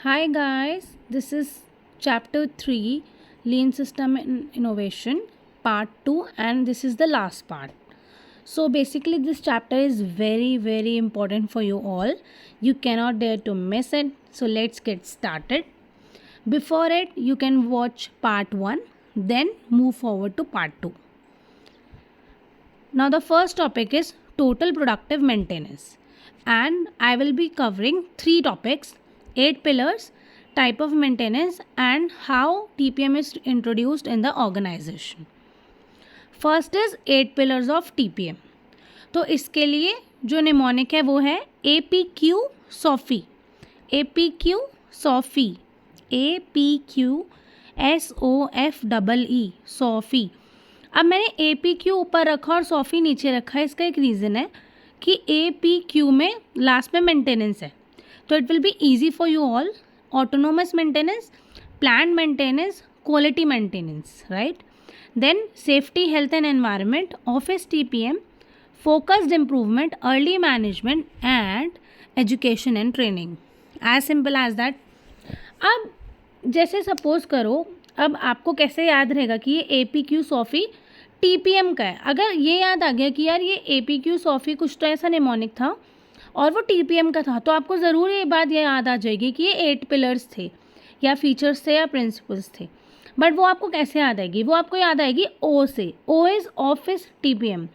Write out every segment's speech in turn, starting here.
Hi guys, this is chapter 3 Lean System and Innovation part 2 and this is the last part. So basically this chapter is very important for you all. You cannot dare to miss it. So let's get started. Before it you can watch part 1 then move forward to part 2. Now the first topic is total productive maintenance and I will be covering 3 topics: 8 pillars, type of maintenance and how TPM is introduced in the organization. First is 8 pillars of TPM. तो इसके लिए जो mnemonic है वो है APQ SOFI. APQ SOFI. APQ SOFEE SOFI. अब मैंने APQ ऊपर रखा और SOFI नीचे रखा है. इसका एक रीज़न है कि APQ में लास्ट में मेंटेनेंस है, तो it will be easy for you all. Autonomous maintenance, plan maintenance, quality maintenance, right. Then safety, health and environment, office TPM, focused improvement, early management and education and training. As simple as that. अब जैसे suppose करो, अब आपको कैसे याद रहेगा कि ये APQ SOFI TPM का है. अगर ये याद आ गया कि यार ये APQ SOFI कुछ तो ऐसा निमोनिक था और वो TPM का था, तो आपको ज़रूर ये बात ये याद आ जाएगी कि ये 8 पिलर्स थे या फीचर्स थे या प्रिंसिपल्स थे. बट वो आपको कैसे याद आएगी? वो आपको याद आएगी O से. O इज़ ऑफिस TPM,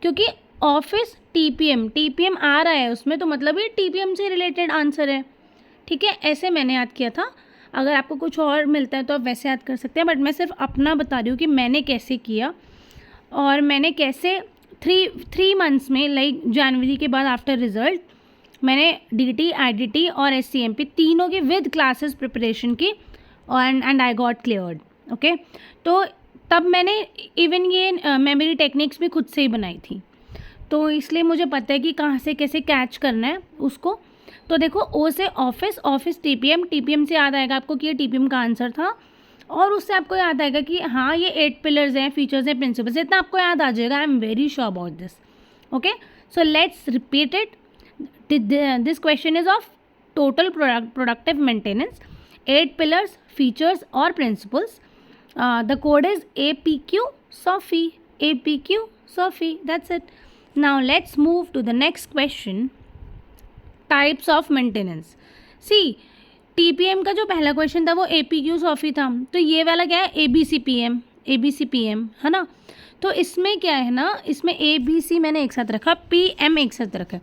क्योंकि ऑफिस TPM आ रहा है उसमें, तो मतलब ये TPM से रिलेटेड आंसर है. ठीक है, ऐसे मैंने याद किया था. अगर आपको कुछ और मिलता है तो आप वैसे याद कर सकते हैं, बट मैं सिर्फ अपना बता रही हूँ कि मैंने कैसे किया और मैंने कैसे थ्री मंथ्स में, लाइक जनवरी के बाद आफ्टर रिज़ल्ट, मैंने DT, IDT और SCMP तीनों की विद क्लासेस प्रिपरेशन की and I got cleared. Okay, तो तब मैंने इवन ये मेमोरी टेक्निक्स भी खुद से ही बनाई थी, तो इसलिए मुझे पता है कि कहाँ से कैसे कैच करना है उसको. तो देखो, O से ऑफिस TPM से याद आएगा आपको कि ये TPM का आंसर था, और उससे आपको याद आएगा कि हाँ ये 8 पिलर्स हैं, फीचर्स हैं, प्रिंसिपल्स. इतना आपको याद आ जाएगा. I am very sure about this. Okay, so let's repeat it. This question is of total productive maintenance, 8 pillars, features और principles. The code is APQ SOFI. APQ SOFI. That's it. Now let's move to the next question. Types of maintenance. See, TPM का जो पहला question था वो APQ SOFI था, तो ये वाला क्या है? ABCPM है ना. तो इसमें क्या है ना, इसमें ABC मैंने एक साथ रखा, PM एक साथ रखा.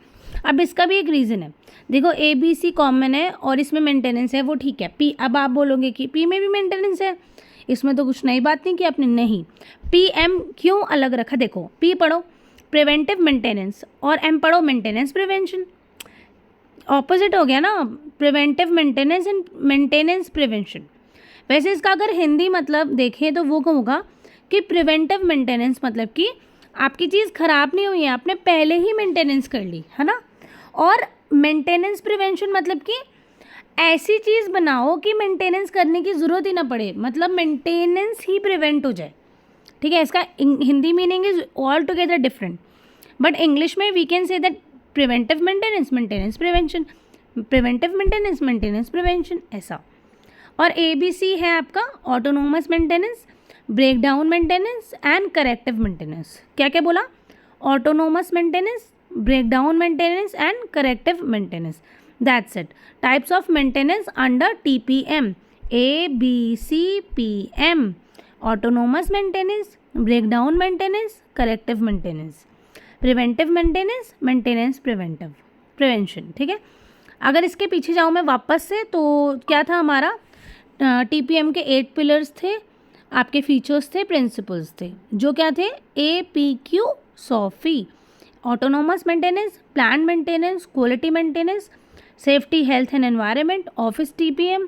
अब इसका भी एक रीज़न है. देखो, ABC कॉमन है और इसमें मेंटेनेंस है, वो ठीक है. P, अब आप बोलोगे कि P में भी मेंटेनेंस है, इसमें तो कुछ नई बात नहीं कि आपने. नहीं, PM क्यों अलग रखा? देखो, P पढ़ो प्रिवेंटिव मेंटेनेंस और M पढ़ो मेंटेनेंस प्रिवेंशन. ऑपोजिट हो गया ना, preventive maintenance and maintenance prevention. वैसे इसका अगर हिंदी मतलब देखें तो वो होगा कि प्रिवेंटिव मेंटेनेंस मतलब कि आपकी चीज़ ख़राब नहीं हुई है, आपने पहले ही मेंटेनेंस कर ली है ना. और मेंटेनेंस प्रिवेंशन मतलब कि ऐसी चीज़ बनाओ कि मेंटेनेंस करने की ज़रूरत ही ना पड़े, मतलब मेंटेनेंस ही प्रिवेंट हो जाए. ठीक है, इसका Hindi meaning is all together different, but English में we can say that preventive maintenance, maintenance prevention, preventive maintenance, maintenance prevention, ऐसा. और ABC है आपका autonomous maintenance, break down maintenance and corrective maintenance. क्या क्या बोला? Autonomous maintenance, break down maintenance and corrective maintenance. That's it. Types of maintenance under TPM: ABCPM, autonomous maintenance, break down maintenance, corrective maintenance, preventive maintenance, maintenance prevention. ठीक है, अगर इसके पीछे जाऊँ मैं वापस से, तो क्या था हमारा? TPM के 8 पिलर्स थे, आपके फीचर्स थे, प्रिंसिपल्स थे, जो क्या थे? APQ SOFI: autonomous maintenance, plan maintenance, quality maintenance, safety, health and environment, office TPM,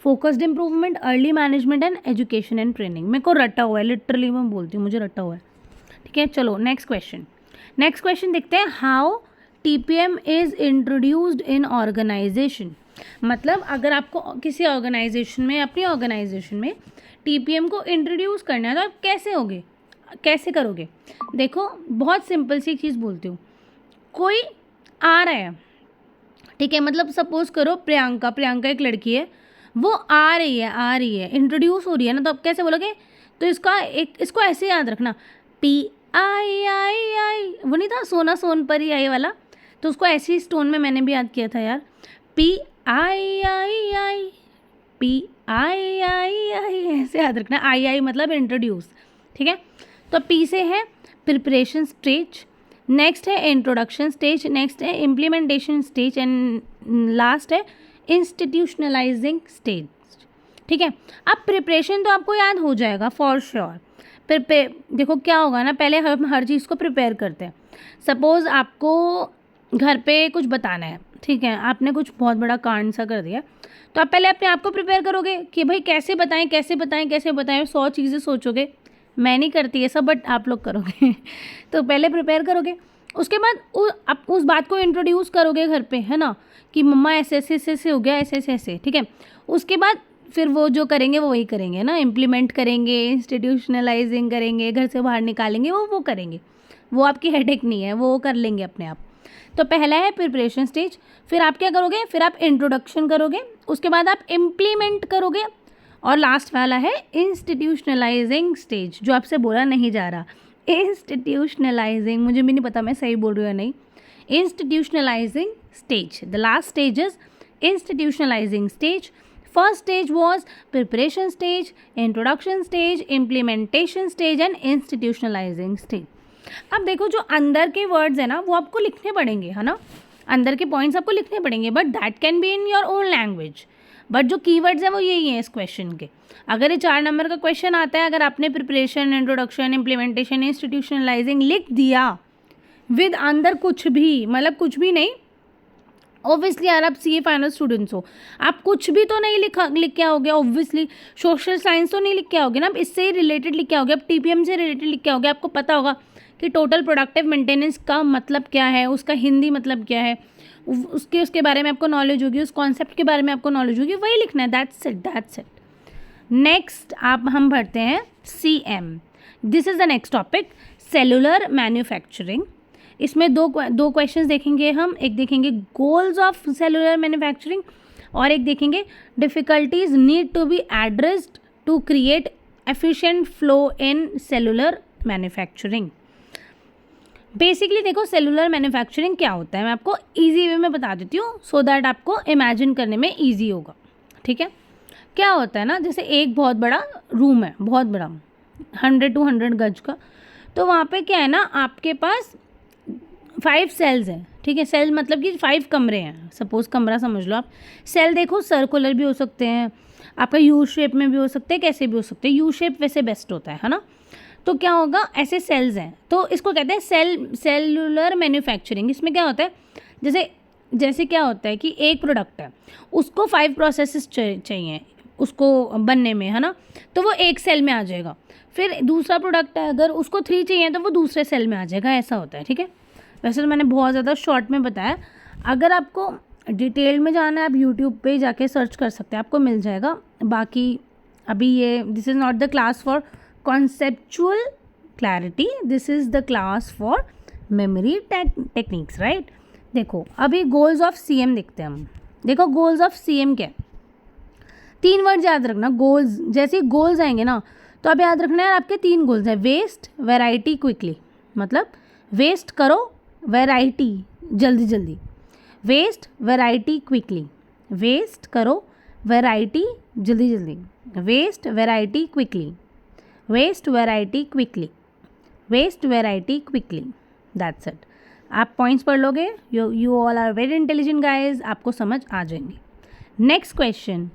focused improvement, early management and education and training. मेरे को रटा हुआ है, लिटरली मैं बोलती हूँ, मुझे रटा हुआ है. ठीक है, चलो नेक्स्ट क्वेश्चन देखते हैं. How TPM is introduced in organisation. मतलब अगर आपको किसी ऑर्गेनाइजेशन में, अपनी ऑर्गेनाइजेशन में TPM को इंट्रोड्यूस करना है तो आप कैसे करोगे? देखो, बहुत सिंपल सी चीज़ बोलती हूँ. कोई आ रहा है, ठीक है, मतलब सपोज करो प्रियंका एक लड़की है, वो आ रही है, इंट्रोड्यूस हो रही है ना, तो आप कैसे बोलोगे? तो इसको ऐसे याद रखना, PI, वो नहीं था सोना सोन परी आई वाला, तो उसको ऐसे ही टोन में मैंने भी याद किया था यार, PI, PI, ऐसे याद रखना, आई मतलब इंट्रोड्यूस। ठीक है, तो P से है प्रिपरेशन स्टेज, नेक्स्ट है इंट्रोडक्शन स्टेज, नेक्स्ट है इम्प्लीमेंटेशन स्टेज एंड लास्ट है इंस्टीट्यूशनलाइजिंग स्टेज। ठीक है, अब प्रिपरेशन तो आपको याद हो जाएगा फॉर श्योर। देखो क्या होगा ना, पहले हम हर चीज़ को प्रिपेयर करते हैं। सपोज़ आपको घर पे कुछ बताना है, ठीक है, आपने कुछ बहुत बड़ा कांड सा कर दिया, तो आप पहले अपने आप को प्रिपेयर करोगे कि भाई कैसे बताएं, 100 चीज़ें सोचोगे। मैं नहीं करती ये सब, बट आप लोग करोगे तो पहले प्रिपेयर करोगे, उसके बाद आप उस बात को इंट्रोड्यूस करोगे घर पे, है ना, कि मम्मा ऐसे हो गया, ऐसे, ठीक है। उसके बाद फिर वो जो करेंगे वो वही करेंगे ना, इम्प्लीमेंट करेंगे, इंस्टीट्यूशनलाइजिंग करेंगे, घर से बाहर निकालेंगे, वो करेंगे, वो आपकी हेडेक नहीं है, वो कर लेंगे अपने आप। तो पहला है प्रिपरेशन स्टेज, फिर आप क्या करोगे, फिर आप इंट्रोडक्शन करोगे, उसके बाद आप इम्प्लीमेंट करोगे, और लास्ट वाला है इंस्टीट्यूशनलाइजिंग स्टेज, जो आपसे बोला नहीं जा रहा, इंस्टीट्यूशनलाइजिंग, मुझे भी नहीं पता मैं सही बोल रही हूँ या नहीं, इंस्टीट्यूशनलाइजिंग stage, the last stage is इंस्टीट्यूशनलाइजिंग stage. First stage was preparation stage, introduction stage, implementation stage and इंस्टीट्यूशनलाइजिंग stage. अब देखो जो अंदर के वर्ड्स है ना, वो आपको लिखने पड़ेंगे, है ना, अंदर के पॉइंट्स आपको लिखने पड़ेंगे, but that can be in your own language, but जो कीवर्ड्स हैं वो यही हैं इस क्वेश्चन के। अगर ये 4 नंबर का क्वेश्चन आता है, अगर आपने प्रिपरेशन, इंट्रोडक्शन, इम्प्लीमेंटेशन, इंस्टीट्यूशनलाइजिंग लिख दिया विद अंदर कुछ भी, मतलब कुछ भी नहीं, ऑब्वियसली यार आप CA फाइनल स्टूडेंट्स हो, आप कुछ भी तो नहीं लिख के आओगे, ऑब्वियसली सोशल साइंस तो नहीं लिख के आओगे ना, आप इससे ही रिलेटेड लिख के आओगे, आप TPM से रिलेटेड लिख के आओगे, आपको पता होगा कि टोटल प्रोडक्टिव मेंटेनेंस का मतलब क्या है, उसका हिंदी मतलब क्या है, उसके बारे में आपको नॉलेज होगी, उस कॉन्सेप्ट के बारे में आपको नॉलेज होगी, वही लिखना है, दैट्स इट। नेक्स्ट हम पढ़ते हैं CM, this is the next topic, cellular manufacturing. इसमें दो क्वेश्चंस देखेंगे हम, एक देखेंगे गोल्स ऑफ सेलुलर मैन्युफैक्चरिंग और एक देखेंगे difficulties need to be addressed to create efficient flow in cellular manufacturing. Basically देखो सेलुलर मैन्युफैक्चरिंग क्या होता है, मैं आपको ईजी वे में बता देती हूँ सो दैट आपको इमेजिन करने में ईजी होगा। ठीक है, क्या होता है ना, जैसे एक बहुत बड़ा रूम है, बहुत बड़ा 100 to 100 गज का, तो वहाँ पे क्या है ना, आपके पास 5 सेल्स हैं। ठीक है, सेल मतलब कि 5 कमरे हैं, सपोज़ कमरा समझ लो आप। सेल देखो सर्कुलर भी हो सकते हैं, आपका यू शेप में भी हो सकते हैं, कैसे भी हो सकते हैं, यू शेप वैसे बेस्ट होता है ना। तो क्या होगा, ऐसे सेल्स हैं, तो इसको कहते हैं सेलुलर मैन्युफैक्चरिंग। इसमें क्या होता है, जैसे क्या होता है कि एक प्रोडक्ट है, उसको 5 प्रोसेसेस चाहिए उसको बनने में, है ना, तो वो एक सेल में आ जाएगा। फिर दूसरा प्रोडक्ट है, अगर उसको 3 चाहिए तो वो दूसरे सेल में आ जाएगा, ऐसा होता है। ठीक है, वैसे तो मैंने बहुत ज़्यादा शॉर्ट में बताया, अगर आपको डिटेल में जाना है आप यूट्यूब पे जाके सर्च कर सकते हैं, आपको मिल जाएगा। बाकी अभी ये this is not the class for conceptual clarity, this is the class for memory techniques, right. देखो अभी गोल्स ऑफ CM देखते हैं हम। देखो गोल्स ऑफ CM क्या है, 3 वर्ड याद रखना। गोल्स, जैसे गोल्स आएंगे ना, तो अब याद रखना है आपके 3 गोल्स हैं, वेस्ट, वैरायटी, क्विकली। मतलब वेस्ट करो, वैरायटी जल्दी, वेस्ट, वैरायटी, क्विकली, वेस्ट करो, वैरायटी जल्दी, waste, variety, quickly, waste, variety, quickly, waste, variety, quickly, that's it. आप पॉइंट्स पढ़ लोगे, you all are very intelligent guys, आपको समझ आ जाएंगे। Next question,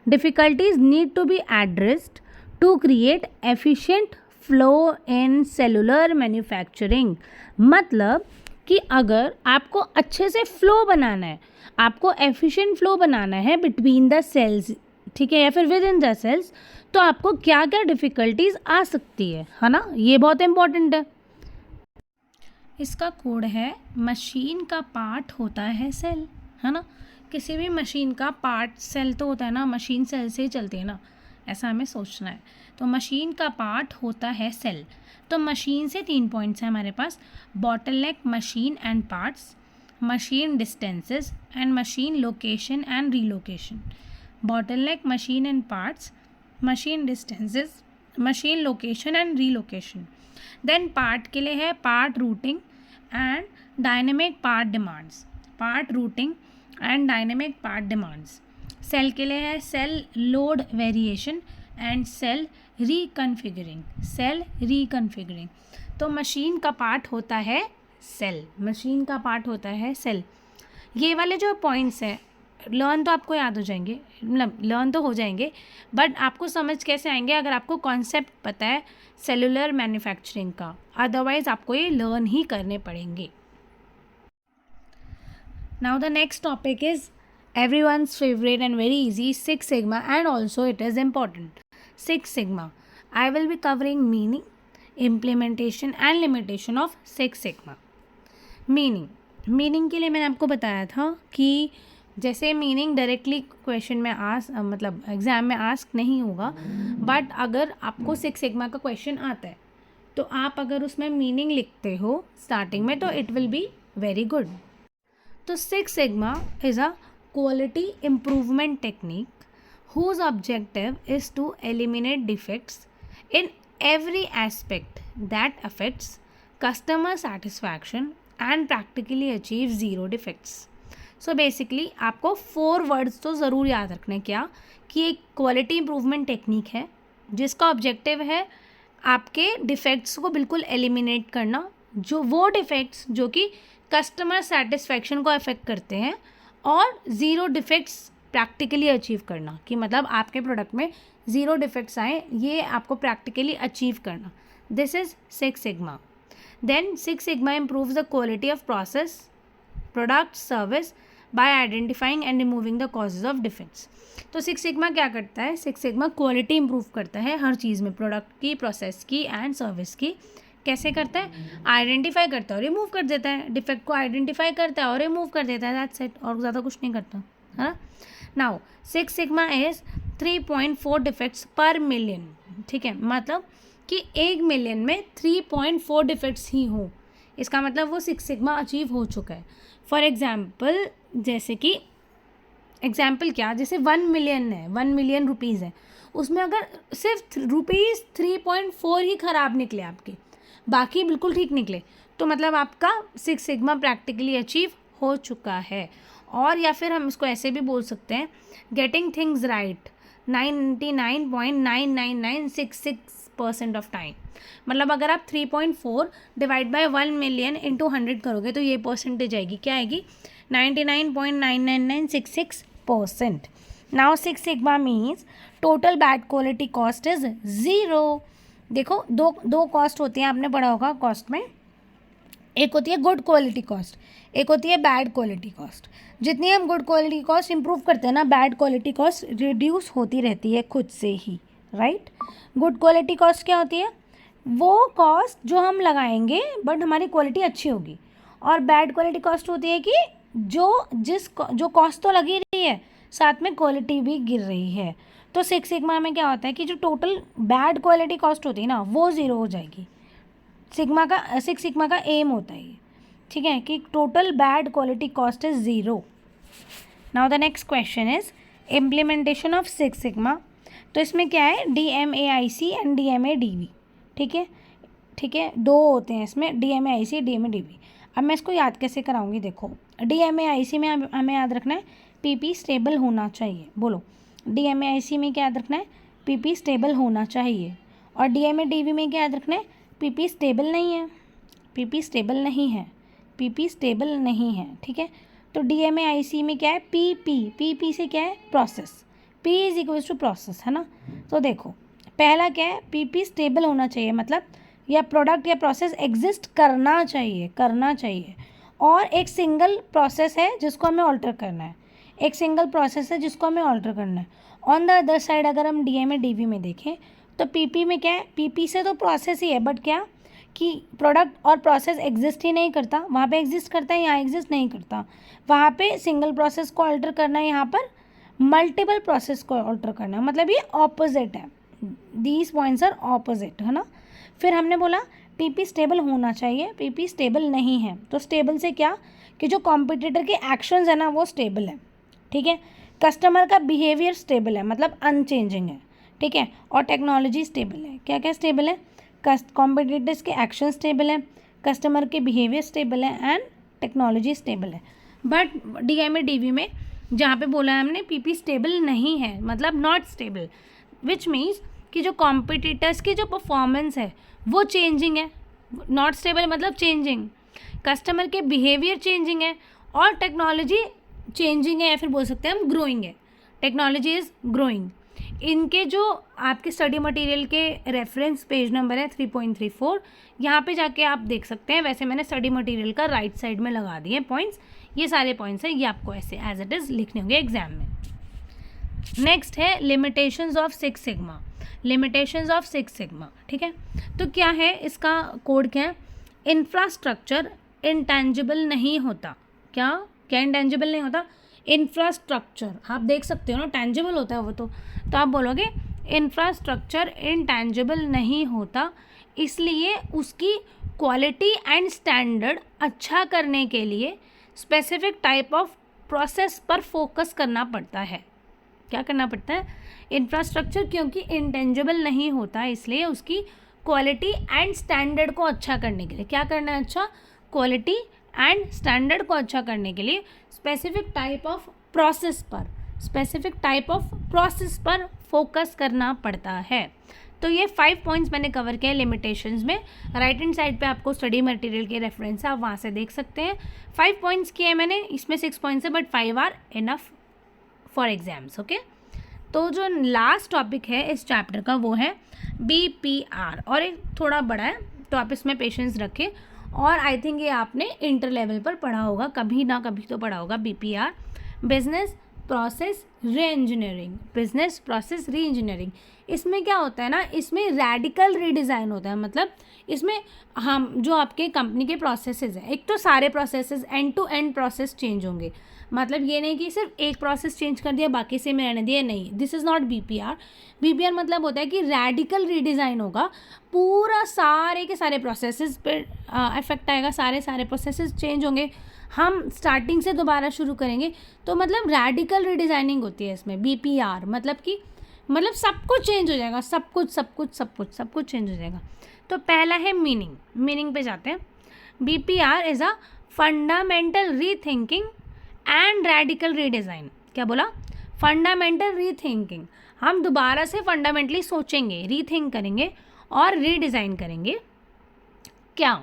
difficulties need to be addressed to create efficient flow in cellular manufacturing. मतलब कि अगर आपको अच्छे से फ्लो बनाना है, आपको एफिशिएंट फ्लो बनाना है बिटवीन द सेल्स, ठीक है, या फिर विद इन द सेल्स, तो आपको क्या क्या डिफ़िकल्टीज आ सकती है ना, ये बहुत इंपॉर्टेंट है। इसका कोड है, मशीन का पार्ट होता है सेल, है ना, किसी भी मशीन का पार्ट सेल तो होता है ना, मशीन सेल से ही चलती है ना, ऐसा हमें सोचना है। तो मशीन का पार्ट होता है सेल। तो मशीन से 3 पॉइंट्स हैं हमारे पास, bottleneck, machine and parts. machine distances and machine location and relocation. Bottleneck, machine and parts, machine distances, machine location and relocation. Then part के लिए है part routing and dynamic part demands. Part routing and dynamic part demands. Cell के लिए है cell load variation and cell reconfiguring. Cell reconfiguring. तो machine का part होता है सेल, मशीन का पार्ट होता है सेल. ये वाले जो पॉइंट्स हैं लर्न तो आपको याद हो जाएंगे, मतलब लर्न तो हो जाएंगे, बट आपको समझ कैसे आएंगे अगर आपको कॉन्सेप्ट पता है सेलुलर मैन्युफैक्चरिंग का, अदरवाइज आपको ये लर्न ही करने पड़ेंगे. Now the next topic is everyone's favorite and very easy, Six Sigma, and also it is important. Six Sigma. I will be covering meaning, implementation and limitation of Six Sigma. Meaning के लिए मैंने आपको बताया था कि जैसे meaning directly question में मतलब एग्ज़ाम में आस्क नहीं होगा, बट अगर आपको सिक्स सिग्मा का क्वेश्चन आता है तो आप अगर उसमें मीनिंग लिखते हो स्टार्टिंग में तो it will be very good. तो six sigma is a quality improvement technique whose objective is to eliminate defects in every aspect that affects customer satisfaction and practically achieve zero defects. So basically आपको 4 words तो ज़रूर याद रखने, क्या कि एक quality improvement technique है जिसका ऑब्जेक्टिव है आपके डिफेक्ट्स को बिल्कुल एलिमिनेट करना, जो वो डिफेक्ट्स जो कि कस्टमर सेटिस्फैक्शन को अफेक्ट करते हैं, और ज़ीरो डिफेक्ट्स प्रैक्टिकली अचीव करना, कि मतलब आपके प्रोडक्ट में ज़ीरो डिफेक्ट्स आए, ये आपको प्रैक्टिकली अचीव करना. This is six sigma. Then six sigma improves the quality of process, product, service by identifying and removing the causes of defects. तो सिक्स सिग्मा क्या करता है? सिक्स सिग्मा क्वालिटी इम्प्रूव करता है हर चीज़ में, प्रोडक्ट की, process की एंड सर्विस की. कैसे करता है? आइडेंटिफाई करता है और रिमूव कर देता है. डिफेक्ट को आइडेंटिफाई करता है और रिमूव कर देता है, दैट्स इट, और ज़्यादा कुछ नहीं करता, है ना. Now six sigma is 3.4 defects पर मिलियन. ठीक है, मतलब कि 1 मिलियन में 3.4 डिफेक्ट्स ही हों, इसका मतलब वो सिक्स सिग्मा अचीव हो चुका है. फॉर एग्जाम्पल, जैसे कि एग्जाम्पल क्या, जैसे 1 मिलियन है, 1 मिलियन रुपीज़ है, उसमें अगर सिर्फ रुपीज़ 3.4 ही ख़राब निकले आपके, बाकी बिल्कुल ठीक निकले, तो मतलब आपका सिक्स सिग्मा प्रैक्टिकली अचीव हो चुका है. और या फिर हम इसको ऐसे भी बोल सकते हैं, getting things right 99.99966% of time. मतलब अगर आप 3.4 डिवाइड बाय 1 मिलियन इंटू 100 करोगे तो ये परसेंटेज आएगी, क्या आएगी? 99.99966%. Now six sigma means total bad quality cost is 0. देखो दो कॉस्ट होती हैं, आपने पढ़ा होगा कॉस्ट में, एक होती है गुड क्वालिटी कॉस्ट, एक होती है बैड क्वालिटी कॉस्ट. जितनी हम गुड क्वालिटी कॉस्ट इंप्रूव करते हैं ना, बैड क्वालिटी कॉस्ट रिड्यूस होती रहती है खुद से ही, राइट. गुड क्वालिटी कॉस्ट क्या होती है? वो कॉस्ट जो हम लगाएंगे बट हमारी क्वालिटी अच्छी होगी. और बैड क्वालिटी कॉस्ट होती है कि जो कॉस्ट तो लगी रही है साथ में क्वालिटी भी गिर रही है. तो सिक्स सिग्मा में क्या होता है कि जो टोटल बैड क्वालिटी कॉस्ट होती है ना, वो ज़ीरो हो जाएगी. सिक्स सिग्मा का एम होता है ये, ठीक है, कि total bad quality cost is 0. Now the next question is implementation of six sigma. तो इसमें क्या है? DMAIC and DMADV. ठीक है, 2 होते हैं इसमें, DMAIC, DMADV. अब मैं इसको याद कैसे कराऊंगी, देखो. DMAIC में हमें याद रखना है PP स्टेबल होना चाहिए. बोलो, DMAIC में क्या याद रखना है? PP स्टेबल होना चाहिए. और DMADV में क्या याद रखना है? PP स्टेबल नहीं है, PP स्टेबल नहीं है, PP स्टेबल नहीं है. ठीक है, तो DMAIC में क्या है? PP से क्या है? Process. P is equals to process, है ना. तो देखो, पहला क्या है? PP स्टेबल होना चाहिए, मतलब या प्रोडक्ट या प्रोसेस एग्जिस्ट करना चाहिए. और एक सिंगल प्रोसेस है जिसको हमें ऑल्टर करना है, ऑन द अदर साइड अगर हम DMADV में देखें तो PP में क्या है? PP से तो प्रोसेस ही है, बट क्या कि प्रोडक्ट और प्रोसेस एग्जिस्ट ही नहीं करता. वहाँ पे एग्जिस्ट करता है, यहाँ एग्जिस्ट नहीं करता. वहाँ पे सिंगल प्रोसेस को ऑल्टर करना है, यहाँ पर मल्टीपल प्रोसेस को ऑल्टर करना है. मतलब ये ऑपोजिट है, दीज पॉइंट्स आर ऑपोजिट, है ना. फिर हमने बोला PP स्टेबल होना चाहिए, PP स्टेबल नहीं है. तो स्टेबल से क्या कि जो कॉम्पिटिटर के एक्शंस है ना वो स्टेबल है, ठीक है। कस्टमर का बिहेवियर स्टेबल है, मतलब अनचेंजिंग है, ठीक है। और टेक्नोलॉजी स्टेबल है। क्या क्या स्टेबल है? कॉम्पिटिटर्स के एक्शन स्टेबल है, कस्टमर के बिहेवियर स्टेबल है एंड टेक्नोलॉजी स्टेबल है। बट DMA-DV में जहाँ पे बोला है हमने PP स्टेबल नहीं है, मतलब नॉट स्टेबल, विच मीन्स कि जो कॉम्पिटिटर्स की जो परफॉर्मेंस है वो चेंजिंग है। नॉट स्टेबल मतलब चेंजिंग, कस्टमर के बिहेवियर चेंजिंग है और टेक्नोलॉजी चेंजिंग है, या फिर बोल सकते हैं हम ग्रोइंग है। Technology is growing. इनके जो आपके स्टडी मटेरियल के रेफरेंस पेज नंबर है 3.34, यहाँ पे जाके आप देख सकते हैं। वैसे मैंने स्टडी मटेरियल का राइट साइड में लगा दिए पॉइंट्स, ये सारे पॉइंट्स हैं, ये आपको ऐसे एज इट इज़ लिखने होंगे एग्जाम में। नेक्स्ट है limitations of 6 sigma. Limitations of 6 sigma, ठीक है। तो क्या है इसका कोड, क्या है? इंफ्रास्ट्रक्चर इंटेंजिबल नहीं होता। क्या क्या इंटेंजिबल नहीं होता? इंफ्रास्ट्रक्चर, आप देख सकते हो ना, टेंजिबल होता है वो तो आप बोलोगे इंफ्रास्ट्रक्चर इंटेंजिबल नहीं होता, इसलिए उसकी क्वालिटी एंड स्टैंडर्ड अच्छा करने के लिए स्पेसिफिक टाइप ऑफ प्रोसेस पर फोकस करना पड़ता है। क्या करना पड़ता है? इंफ्रास्ट्रक्चर क्योंकि इंटेंजिबल नहीं होता, इसलिए उसकी क्वालिटी एंड स्टैंडर्ड को अच्छा करने के लिए क्या करना है? अच्छा, क्वालिटी एंड स्टैंडर्ड को अच्छा करने के लिए स्पेसिफिक टाइप ऑफ प्रोसेस पर फोकस करना पड़ता है। तो ये 5 पॉइंट्स मैंने कवर किए लिमिटेशंस में। राइट हैंड साइड पे आपको स्टडी मटेरियल के रेफरेंस है, आप वहाँ से देख सकते हैं। 5 पॉइंट्स किए मैंने, इसमें 6 पॉइंट्स है, but 5 are enough for exams, okay. तो जो लास्ट टॉपिक है इस चैप्टर का वो है BPR, और एक थोड़ा बड़ा है तो आप इसमें पेशेंस रखें। और आई थिंक ये आपने इंटर लेवल पर पढ़ा होगा, कभी ना कभी तो पढ़ा होगा। BPR, business process reengineering. Business process reengineering, इसमें क्या होता है ना, इसमें रैडिकल रीडिज़ाइन होता है। मतलब इसमें हम जो आपके कंपनी के प्रोसेसेस हैं, एक तो सारे processes end to end process change होंगे। मतलब ये नहीं कि सिर्फ एक प्रोसेस चेंज कर दिया बाकी से में रहने दिया, नहीं, this is not BPR। BPR मतलब होता है कि रैडिकल रीडिज़ाइन होगा, पूरा सारे के सारे प्रोसेसेस पे इफेक्ट आएगा, सारे प्रोसेसेस चेंज होंगे, हम स्टार्टिंग से दोबारा शुरू करेंगे। तो मतलब रैडिकल रीडिज़ाइनिंग होती है इसमें BPR, मतलब कि सब कुछ चेंज हो जाएगा, सब कुछ चेंज हो जाएगा। तो पहला है मीनिंग पे जाते हैं। BPR is a fundamental rethinking and radical redesign. क्या बोला? फंडामेंटल रीथिंकिंग, हम दोबारा से फंडामेंटली सोचेंगे, रीथिंक करेंगे और रीडिज़ाइन करेंगे। क्या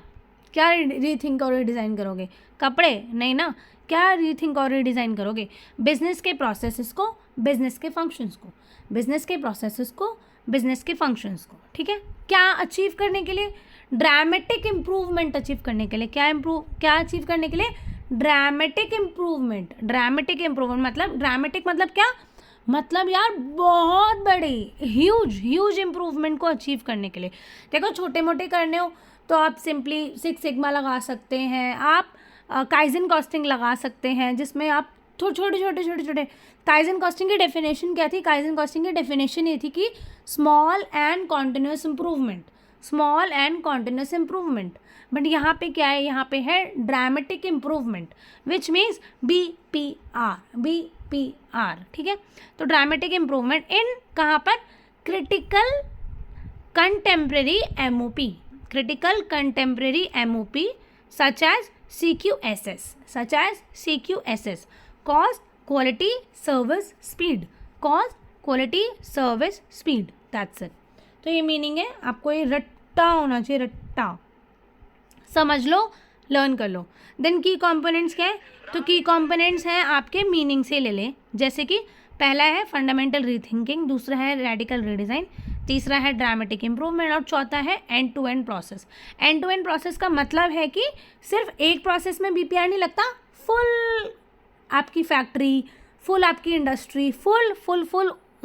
रीथिंक और रीडिज़ाइन करोगे? कपड़े नहीं ना, क्या रीथिंक और रीडिज़ाइन करोगे? बिजनेस के प्रोसेसेस को, बिजनेस के फंक्शंस को, बिजनेस के प्रोसेसेस को, बिजनेस के फंक्शंस को, ठीक है। क्या अचीव करने के लिए? ड्रामेटिक इम्प्रूवमेंट अचीव करने के लिए। क्या अचीव करने के लिए? ड्रामेटिक इम्प्रूवमेंट मतलब ड्रामेटिक मतलब क्या? मतलब यार बहुत बड़ी, ह्यूज इम्प्रूवमेंट को अचीव करने के लिए। देखो छोटे मोटे करने हो तो आप सिंपली 6 सिग्मा लगा सकते हैं, आप काइजन कॉस्टिंग लगा सकते हैं, जिसमें आप छोटे काइजन कॉस्टिंग की डेफिनेशन क्या थी? काइजन कॉस्टिंग की डेफिनेशन ये थी कि small and continuous improvement. But यहाँ पे क्या है? यहाँ पे है dramatic improvement, which means BPR, ठीक है। तो ड्रामेटिक इम्प्रूवमेंट इन कहाँ पर? Critical contemporary MOP such as CQSS, cost, quality, service, speed, that's it। तो ये मीनिंग है, आपको ये रट्टा होना चाहिए, रट्टा समझ लो, लर्न कर लो। देन की कंपोनेंट्स क्या है? तो की कंपोनेंट्स हैं आपके मीनिंग से ले लें, जैसे कि पहला है फंडामेंटल रीथिंकिंग, दूसरा है रेडिकल रीडिज़ाइन, तीसरा है ड्रामेटिक इम्प्रूवमेंट और चौथा है end to end process. End to end process का मतलब है कि सिर्फ एक प्रोसेस में BPR नहीं लगता, फुल आपकी फैक्ट्री, फुल आपकी इंडस्ट्री, फुल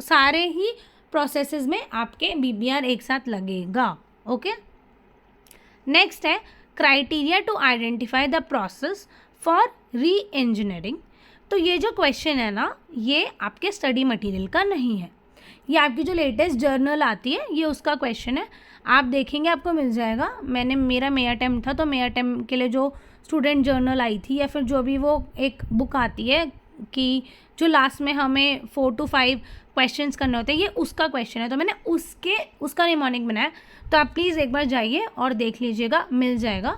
सारे ही प्रोसेसेस में आपके BPR एक साथ लगेगा, ओके। नेक्स्ट है criteria to identify the process for reengineering. तो ये जो क्वेश्चन है ना, ये आपके स्टडी मटेरियल का नहीं है, ये आपकी जो लेटेस्ट जर्नल आती है ये उसका क्वेश्चन है। आप देखेंगे आपको मिल जाएगा। मेरा मे अटेम्प्ट था तो मे अटेम्प्ट के लिए जो स्टूडेंट जर्नल आई थी, या फिर जो भी वो एक बुक आती है कि जो लास्ट में हमें 4 to 5 क्वेश्चंस करने होते हैं, ये उसका क्वेश्चन है, तो मैंने उसका निमोनिक बनाया। तो आप प्लीज़ एक बार जाइए और देख लीजिएगा, मिल जाएगा,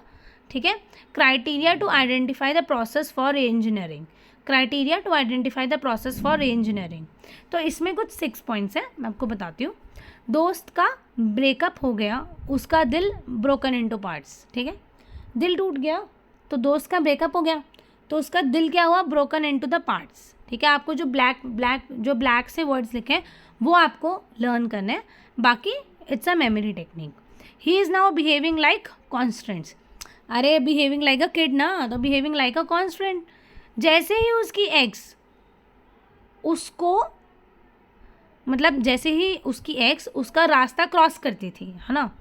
ठीक है। Criteria to identify the process for engineering, criteria to identify the process for engineering. तो इसमें कुछ 6 पॉइंट्स हैं, मैं आपको बताती हूँ। दोस्त का ब्रेकअप हो गया, उसका दिल ब्रोकन इनटू पार्ट्स, ठीक है। दिल टूट गया तो दोस्त का ब्रेकअप हो गया, तो उसका दिल क्या हुआ, ब्रोकन इनटू द पार्ट्स, ठीक है। आपको जो ब्लैक से वर्ड्स लिखे हैं वो आपको लर्न करने हैं, बाकी it's a memory technique. He is now behaving like constants, अरे बिहेविंग लाइक अ किड ना, तो बिहेविंग लाइक अ कॉन्स्टेंट। जैसे ही उसकी एक्स उसको, मतलब जैसे ही उसकी एक्स उसका रास्ता क्रॉस करती थी, है ना।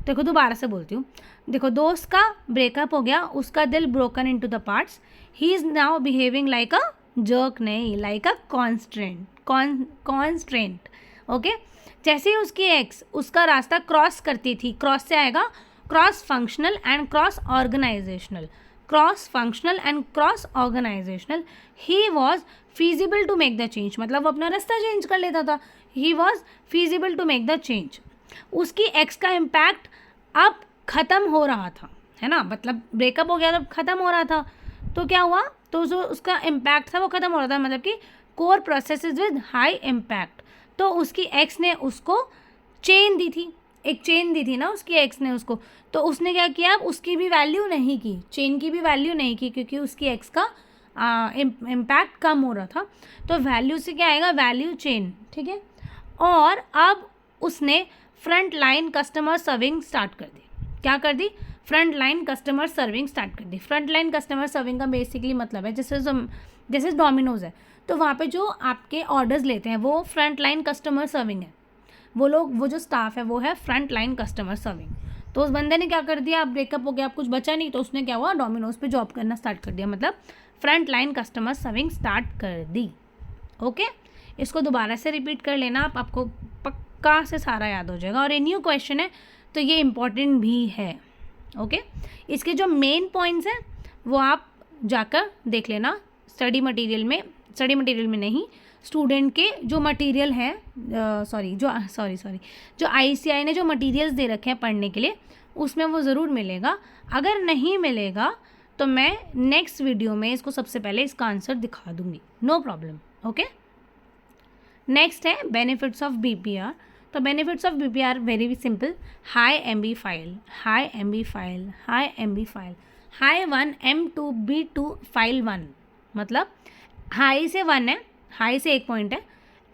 देखो दोबारा से बोलती हूँ, देखो दोस्त का ब्रेकअप हो गया, उसका दिल broken into the parts, he is now behaving like a jerk, नहीं, लाइक अ कॉन्स्ट्रेंट, ओके। जैसे ही उसकी एक्स उसका रास्ता क्रॉस करती थी, क्रॉस से आएगा cross functional and cross organizational, cross functional and cross organizational, he was feasible to make the change, मतलब वो अपना रास्ता चेंज कर लेता था, he was feasible to make the change. उसकी एक्स का इम्पैक्ट अब ख़त्म हो रहा था, है ना, मतलब ब्रेकअप हो गया तो ख़त्म हो रहा था, तो क्या हुआ, तो जो उसका इम्पैक्ट था वो ख़त्म हो रहा था, मतलब कि core processes with high impact. तो उसकी एक्स ने उसको चेन दी थी, एक चेन दी थी ना उसकी एक्स ने उसको, तो उसने क्या किया, अब उसकी भी वैल्यू नहीं की, चेन की भी वैल्यू नहीं की, क्योंकि उसकी एक्स का इम्पैक्ट कम हो रहा था। तो वैल्यू से क्या आएगा, वैल्यू चेन, ठीक है। और अब उसने front line customer serving start कर दी, क्या कर दी, front line customer serving start कर दी। फ्रंट लाइन कस्टमर सर्विंग का बेसिकली मतलब है, जैसे डोमिनोज़ है, तो वहाँ पे जो आपके ऑर्डर्स लेते हैं वो फ्रंट लाइन कस्टमर सर्विंग है, वो जो स्टाफ है वो है फ्रंट लाइन कस्टमर सर्विंग। तो उस बंदे ने क्या कर दिया, अब ब्रेकअप हो गया, अब कुछ बचा नहीं, तो उसने क्या हुआ, डोमिनोज़ पे जॉब करना स्टार्ट कर दिया, मतलब front line customer serving start कर दी, ओके। इसको दोबारा से रिपीट कर लेना, आपको पक्का से सारा याद हो जाएगा, और ये न्यू क्वेश्चन है तो ये इम्पॉर्टेंट भी है, ओके। इसके जो मेन पॉइंट्स हैं वो आप जाकर देख लेना स्टडी मटेरियल में नहीं, स्टूडेंट के जो मटेरियल है, जो ICI ने जो मटेरियल्स दे रखे हैं पढ़ने के लिए, उसमें वो ज़रूर मिलेगा। अगर नहीं मिलेगा तो मैं नेक्स्ट वीडियो में इसको सबसे पहले इसका आंसर दिखा दूँगी, नो प्रॉब्लम, ओके। नेक्स्ट है बेनिफिट्स ऑफ BPR। तो benefits of BPR very simple, high MB file, high M1 M2 B2 file 1, मतलब हाई से 1 है, हाई से 1 पॉइंट है,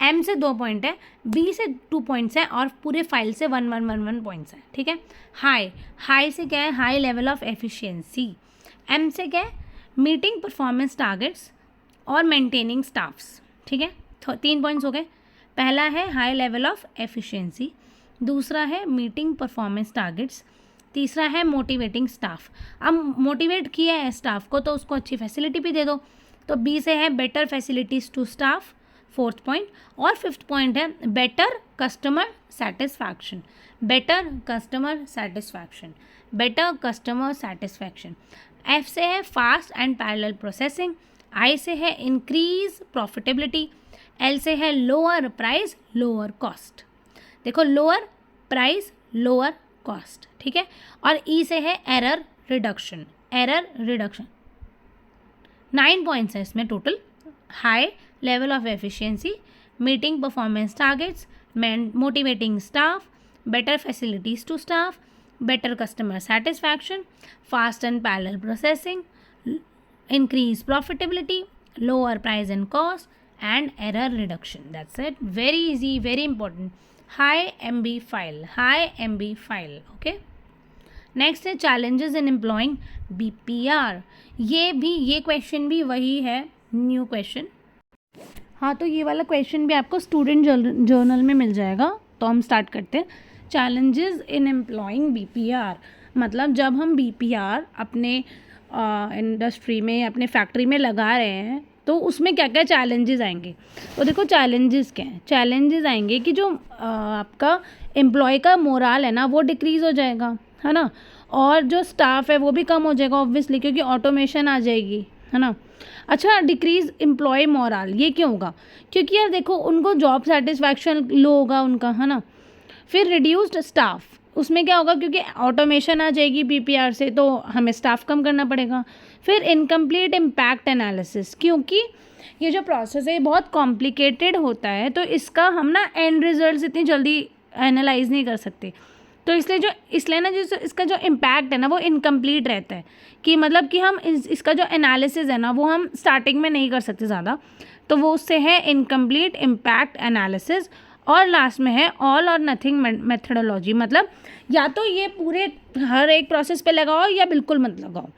M से 2 पॉइंट है, B से 2 पॉइंट्स हैं, और पूरे फाइल से 1 पॉइंट्स हैं, ठीक है। हाई से क्या है, high level of efficiency. M से क्या है, मीटिंग परफॉर्मेंस टारगेट्स और मेंटेनिंग स्टाफ्स, ठीक है। 3 पॉइंट्स हो गए, पहला है हाई लेवल ऑफ एफिशिएंसी, दूसरा है मीटिंग परफॉर्मेंस टारगेट्स, तीसरा है मोटिवेटिंग स्टाफ। अब मोटिवेट किया है स्टाफ को तो उसको अच्छी फैसिलिटी भी दे दो, तो B से है better facilities to staff, 4th point. और 5th पॉइंट है बेटर कस्टमर सेटिस्फैक्शन, F से है fast and parallel processing, I से है इंक्रीज प्रॉफिटेबिलिटी, L से है लोअर प्राइस लोअर कॉस्ट। देखो लोअर प्राइस लोअर कॉस्ट, ठीक है। और E से है एरर रिडक्शन। 9 पॉइंट्स हैं इसमें टोटल, high level of efficiency, meeting performance targets, motivating staff, better facilities to staff, better customer satisfaction, fast and parallel processing, increase profitability, lower price and cost, and error reduction. That's it. Very easy, very important. High MB file. Okay. Next है challenges in employing BPR। ये question भी वही है, new question. हाँ, तो ये वाला question भी आपको स्टूडेंट जर्नल में मिल जाएगा। तो हम स्टार्ट करते हैं। चैलेंजेस इन एम्प्लॉइंग BPR, मतलब जब हम BPR अपने इंडस्ट्री में, अपने फैक्ट्री में लगा रहे हैं तो उसमें क्या क्या चैलेंजेस आएंगे। तो देखो चैलेंजेस क्या हैं, चैलेंजेस आएंगे कि जो आपका एम्प्लॉय का मोराल है ना वो डिक्रीज़ हो जाएगा, है ना। और जो स्टाफ है वो भी कम हो जाएगा ऑब्वियसली, क्योंकि ऑटोमेशन आ जाएगी, है ना। अच्छा, डिक्रीज एम्प्लॉय मोरल, ये क्यों होगा? क्योंकि यार देखो उनको जॉब सेटिस्फैक्शन लो होगा उनका, है ना। फिर रिड्यूस्ड स्टाफ, उसमें क्या होगा, क्योंकि ऑटोमेशन आ जाएगी पीपीआर से तो हमें स्टाफ कम करना पड़ेगा। फिर इनकम्प्लीट इम्पैक्ट एनालिसिस, क्योंकि ये जो प्रोसेस है ये बहुत कॉम्प्लिकेटेड होता है, तो इसका हम ना एंड रिजल्ट इतनी जल्दी एनालाइज नहीं कर सकते, तो इसलिए ना जो इसका जो इम्पैक्ट है ना वो इनकम्प्लीट रहता है, कि मतलब कि हम इसका जो एनालिसिस है ना वो हम स्टार्टिंग में नहीं कर सकते ज़्यादा, तो वो उससे है इनकम्प्लीट इम्पैक्ट एनालिसिस। और लास्ट में है ऑल और नथिंग मेथडोलॉजी, मतलब या तो ये पूरे हर एक प्रोसेस पे लगाओ या बिल्कुल मत लगाओ,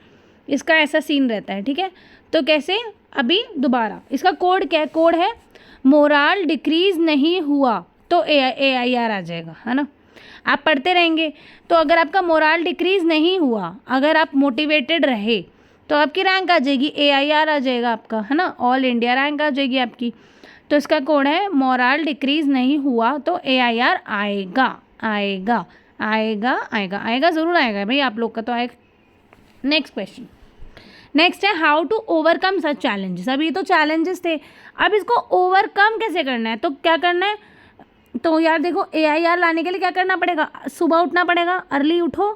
इसका ऐसा सीन रहता है, ठीक है। तो कैसे, अभी दोबारा इसका कोड क्या है, कोड है मोरल डिक्रीज नहीं हुआ तो AIR आ जाएगा, है ना। आप पढ़ते रहेंगे तो अगर आपका मोरल डिक्रीज नहीं हुआ, अगर आप मोटिवेटेड रहे तो आपकी रैंक आ जाएगी, AIR आ जाएगा आपका, है ना, ऑल इंडिया रैंक आ जाएगी आपकी। तो इसका कोड है मोरल डिक्रीज नहीं हुआ तो AIR आएगा, आएगा आएगा आएगा आएगा, ज़रूर आएगा भाई, आप लोग का तो आएगा। नेक्स्ट क्वेश्चन, नेक्स्ट है how to overcome such challenges. अब ये तो चैलेंजेस थे, अब इसको ओवरकम कैसे करना है, तो क्या करना है, तो यार देखो AIR लाने के लिए क्या करना पड़ेगा, सुबह उठना पड़ेगा, अर्ली उठो,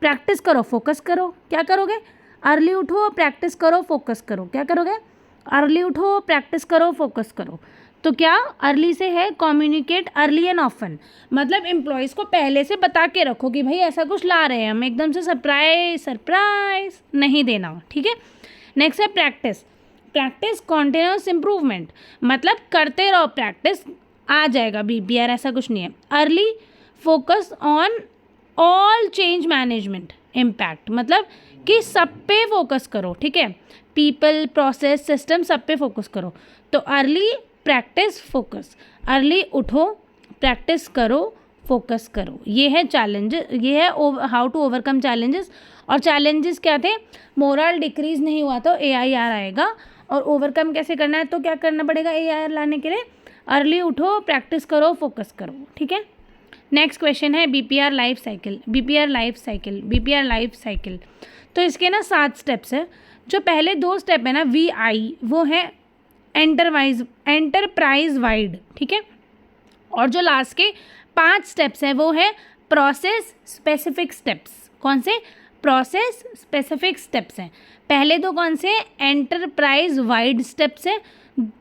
प्रैक्टिस करो, फोकस करो। क्या करोगे, अर्ली उठो, प्रैक्टिस करो, फोकस करो। क्या करोगे, अर्ली उठो, प्रैक्टिस करो, फोकस करो। तो क्या अर्ली से है कम्युनिकेट अर्ली एंड ऑफन, मतलब एम्प्लॉयज़ को पहले से बता के रखो कि भाई ऐसा कुछ ला रहे हैं हम, एकदम से सरप्राइज नहीं देना, ठीक है। नेक्स्ट है प्रैक्टिस, प्रैक्टिस कॉन्टिन्यूस इम्प्रूवमेंट, मतलब करते रहो प्रैक्टिस, आ जाएगा BPR, ऐसा कुछ नहीं है। Early focus on all change management impact, मतलब कि सब पे फोकस करो, ठीक है, पीपल प्रोसेस सिस्टम सब पे फोकस करो। तो अर्ली प्रैक्टिस फोकस, अर्ली उठो, प्रैक्टिस करो, फोकस करो, ये है चैलेंज, ये है हाउ टू ओवरकम चैलेंजेस। और चैलेंजेस क्या थे, मोरल डिक्रीज नहीं हुआ तो AIR आएगा, और ओवरकम कैसे करना है, तो क्या करना पड़ेगा AIR लाने के लिए, अर्ली उठो, प्रैक्टिस करो, फोकस करो, ठीक है। नेक्स्ट क्वेश्चन है BPR life cycle, BPR life cycle, BPR life cycle. तो इसके ना 7 स्टेप्स है। जो पहले 2 स्टेप है ना VI, वो है एंटरप्राइज वाइड, ठीक है। और जो लास्ट के 5 स्टेप्स है वो है प्रोसेस स्पेसिफिक स्टेप्स। कौन से, प्रोसेस स्पेसिफिक स्टेप्स हैं। पहले 2 कौन से, एंटरप्राइज वाइड स्टेप्स है,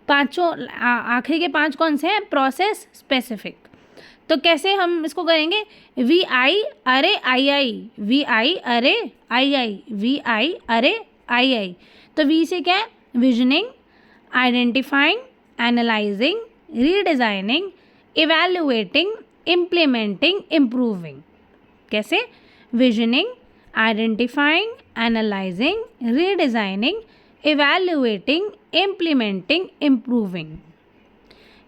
पाँचों आखिरी के 5 कौन से हैं, प्रोसेस स्पेसिफिक। तो कैसे हम इसको करेंगे, VI अरे II, VI अरे II, VI अरे II। तो V से क्या है, visioning, identifying, analysing, redesigning, evaluating, implementing, improving. कैसे, visioning, identifying, analysing, redesigning, evaluating, implementing, improving.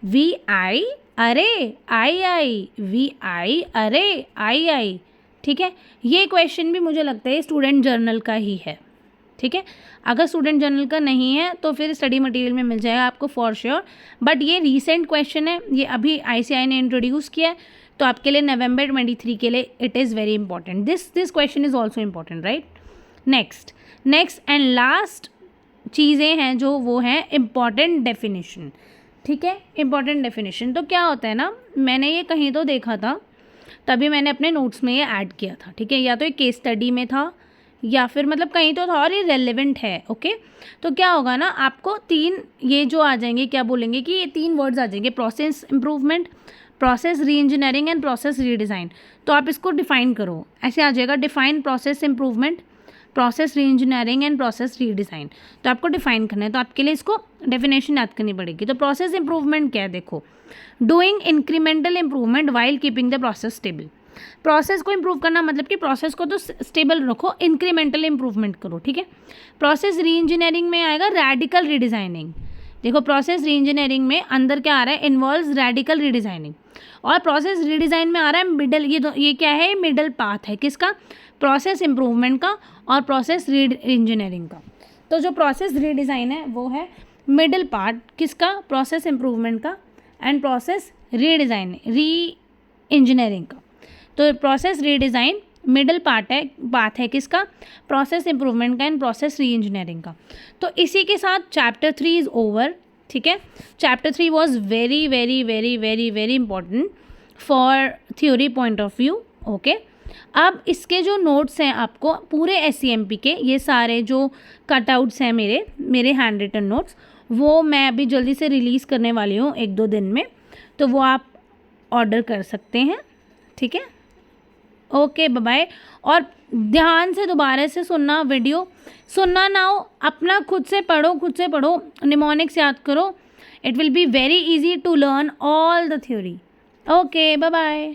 VI अरे II, VI अरे II, ठीक है। ये क्वेश्चन भी मुझे लगता है स्टूडेंट जर्नल का ही है, ठीक है। अगर स्टूडेंट जर्नल का नहीं है तो फिर स्टडी मटेरियल में मिल जाएगा आपको फॉर श्योर, बट ये रीसेंट क्वेश्चन है, ये अभी ICI ने इंट्रोड्यूस किया है, तो आपके लिए November 23 के लिए it is very important, this question is also important, right. Next and last चीज़ें हैं जो वो हैं इम्पॉर्टेंट डेफिनेशन, ठीक है। इम्पॉर्टेंट डेफिनेशन तो क्या होता है ना, मैंने ये कहीं तो देखा था तभी मैंने अपने नोट्स में ये ऐड किया था, ठीक है, या तो एक केस स्टडी में था या फिर मतलब कहीं तो था, और ये रेलेवेंट है, ओके। तो क्या होगा ना, आपको 3 ये जो आ जाएंगे, क्या बोलेंगे कि ये 3 वर्ड्स आ जाएंगे, प्रोसेस इंप्रूवमेंट, प्रोसेस री इंजीनियरिंग एंड प्रोसेस रीडिज़ाइन। तो आप इसको डिफाइन करो, ऐसे आ जाएगा, डिफाइन प्रोसेस इंप्रूवमेंट, प्रोसेस री इंजीनियरिंग एंड प्रोसेस रीडिज़ाइन। तो आपको डिफाइन करना है, तो आपके लिए इसको डेफिनेशन याद करनी पड़ेगी। तो प्रोसेस इंप्रूवमेंट क्या है, देखो, doing incremental improvement while keeping the process stable. Process को इंप्रूव करना मतलब कि प्रोसेस को तो स्टेबल रखो, इंक्रीमेंटल इंप्रूवमेंट करो, ठीक है। प्रोसेस री इंजीनियरिंग में आएगा रैडिकल रीडिज़ाइनिंग। देखो प्रोसेस री इंजीनियरिंग में अंदर क्या आ रहा है, इन्वॉल्व्स रैडिकल रीडिज़ाइनिंग, और प्रोसेस रीडिज़ाइन में आ रहा है मिडल, ये क्या है, मिडल पाथ है, किसका, प्रोसेस इंप्रूवमेंट का और प्रोसेस री इंजीनियरिंग का। तो जो प्रोसेस रीडिज़ाइन है वो है मिडल पार्ट, किसका, प्रोसेस इंप्रूवमेंट का एंड प्रोसेस रीडिज़ाइन री इंजीनियरिंग का। तो प्रोसेस रीडिज़ाइन मिडल पार्ट है किसका, प्रोसेस इंप्रूवमेंट का एंड प्रोसेस री इंजीनियरिंग का। तो इसी के साथ चैप्टर 3 इज़ ओवर, ठीक है। Chapter 3 was very very very very very important for theory point of view, okay. अब इसके जो नोट्स हैं आपको पूरे SCMP के, ये सारे जो कटआउट्स हैं मेरे हैंड रिटन नोट्स, वो मैं अभी जल्दी से रिलीज़ करने वाली हूँ 1-2 दिन में, तो वो आप ऑर्डर कर सकते हैं, ठीक है। Okay, bye bye. और ध्यान से दोबारा से सुनना, वीडियो सुनना ना हो, अपना खुद से पढ़ो, निमोनिक्स याद करो। It will be very easy to learn all the theory. Okay, bye bye.